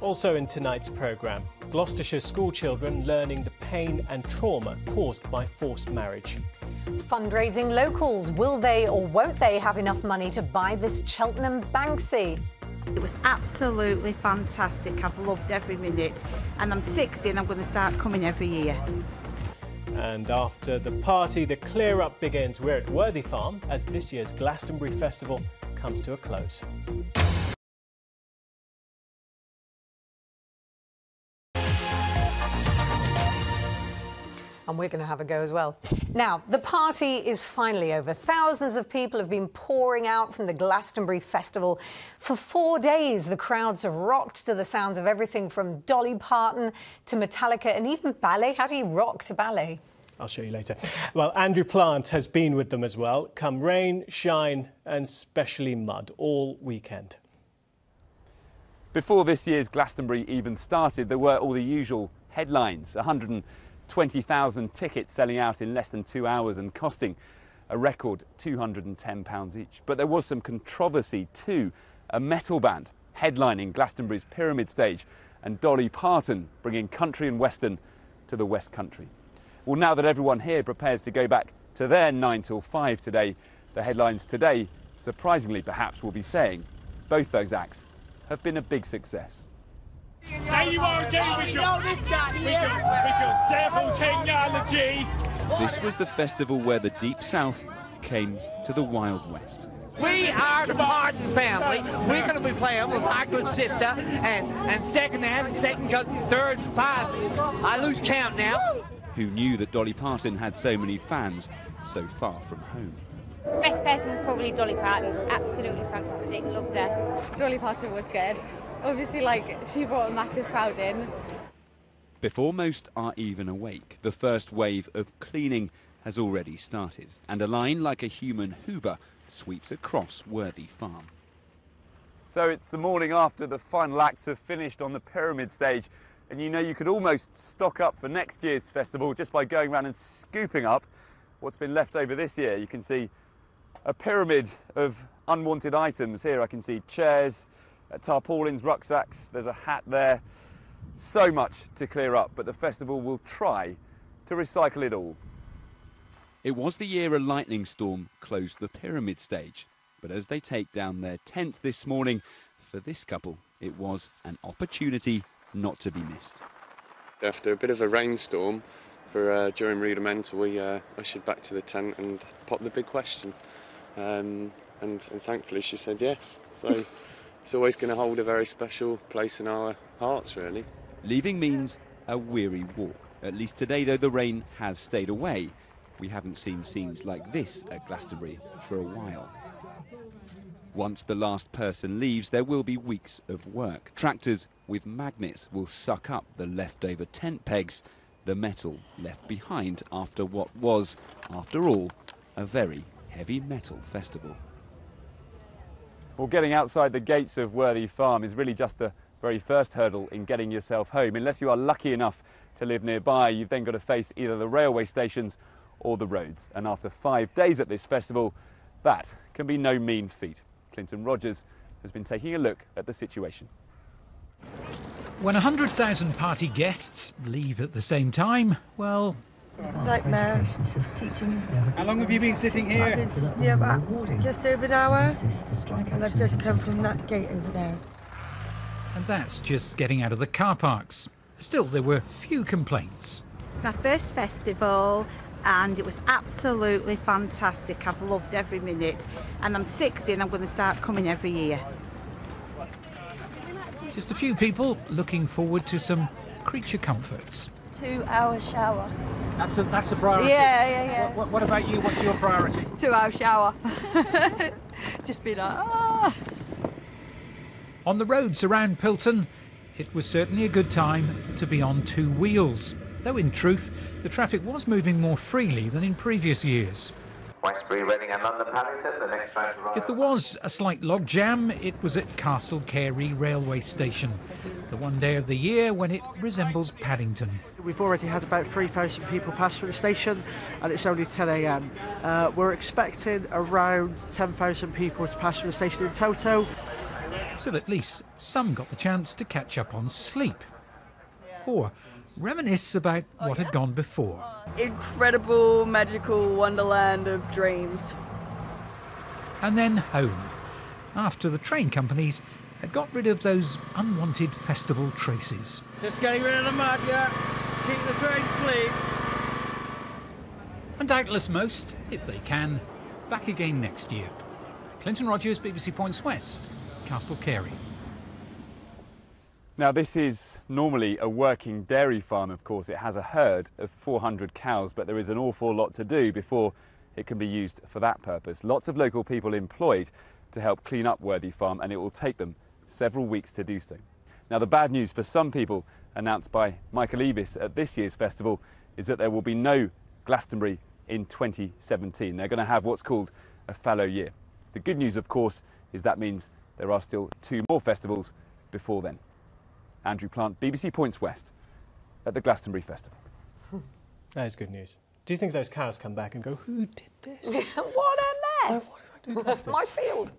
Also in tonight's programme, Gloucestershire schoolchildren learning the pain and trauma caused by forced marriage. Fundraising locals, will they or won't they have enough money to buy this Cheltenham Banksy? It was absolutely fantastic. I've loved every minute, and I'm 60 and I'm going to start coming every year. And after the party, the clear-up begins. We're at Worthy Farm as this year's Glastonbury Festival comes to a close. And we're going to have a go as well. Now, the party is finally over. Thousands of people have been pouring out from the Glastonbury Festival. For 4 days, the crowds have rocked to the sounds of everything from Dolly Parton to Metallica and even ballet. How do you rock to ballet? I'll show you later. Well, Andrew Plant has been with them as well. Come rain, shine and especially mud all weekend. Before this year's Glastonbury even started, there were all the usual headlines. 120,000 tickets selling out in less than 2 hours and costing a record £210 each. But there was some controversy too. A metal band headlining Glastonbury's Pyramid stage and Dolly Parton bringing country and western to the West Country. Well, now that everyone here prepares to go back to their 9 till 5 today, the headlines today, surprisingly perhaps, will be saying both those acts have been a big success. There you are again with your devil technology. This was the festival where the Deep South came to the Wild West. We are the Parsons family. We're going to be playing with my good sister and second hand, second cousin, third, five. I lose count now. Who knew that Dolly Parton had so many fans so far from home? Best person was probably Dolly Parton. Absolutely fantastic. Loved her. Dolly Parton was good. Obviously, she brought a massive crowd in. Before most are even awake, the first wave of cleaning has already started, and a line like a human Hoover sweeps across Worthy Farm. So it's the morning after the final acts have finished on the Pyramid stage, and you know you could almost stock up for next year's festival just by going around and scooping up what's been left over this year. You can see a pyramid of unwanted items. Here I can see chairs, tarpaulins, rucksacks, there's a hat there. So much to clear up, but the festival will try to recycle it all. It was the year a lightning storm closed the Pyramid stage, but as they take down their tent this morning, for this couple, it was an opportunity not to be missed. After a bit of a rainstorm during Rudimental, we ushered back to the tent and popped the big question. And thankfully she said yes. So it's always going to hold a very special place in our hearts, really. Leaving means a weary walk. At least today, though, the rain has stayed away. We haven't seen scenes like this at Glastonbury for a while. Once the last person leaves, there will be weeks of work. Tractors with magnets will suck up the leftover tent pegs, the metal left behind after what was, after all, a very heavy metal festival. Well, getting outside the gates of Worthy Farm is really just the very first hurdle in getting yourself home. Unless you are lucky enough to live nearby, you've then got to face either the railway stations or the roads. And after 5 days at this festival, that can be no mean feat. Clinton Rogers has been taking a look at the situation. When 100,000 party guests leave at the same time, well... Nightmare. How long have you been sitting here? I've been sitting here about just over an hour, and I've just come from that gate over there. And that's just getting out of the car parks. Still, there were few complaints. It's my first festival, and it was absolutely fantastic. I've loved every minute, and I'm 60 and I'm going to start coming every year. Just a few people looking forward to some creature comforts. 2-hour shower. That's a priority? Yeah. What about you? What's your priority? 2-hour shower. Just be like, ah. On the roads around Pilton, it was certainly a good time to be on two wheels. Though in truth, the traffic was moving more freely than in previous years. Westbury, Reading and London Paddington, the next train to arrive. If there was a slight logjam, it was at Castle Carey railway station, the one day of the year when it resembles Paddington. We've already had about 3,000 people pass through the station, and it's only 10 a.m. We're expecting around 10,000 people to pass through the station in total. Still, at least some got the chance to catch up on sleep. Or reminisce about what had gone before. Incredible, magical wonderland of dreams. And then home, after the train companies had got rid of those unwanted festival traces. Just getting rid of the mud, yeah. Keep the trains clean. And doubtless most, if they can, back again next year. Clinton Rogers, BBC Points West, Castle Carey. Now, this is normally a working dairy farm, of course. It has a herd of 400 cows, but there is an awful lot to do before it can be used for that purpose. Lots of local people employed to help clean up Worthy Farm, and it will take them several weeks to do so. Now, the bad news for some people, announced by Michael Eavis at this year's festival, is that there will be no Glastonbury in 2017. They're going to have what's called a fallow year. The good news, of course, is that means there are still 2 more festivals before then. Andrew Plant, BBC Points West, at the Glastonbury Festival. That is good news. Do you think those cows come back and go, who did this? What a mess! Why did I do like this? My field.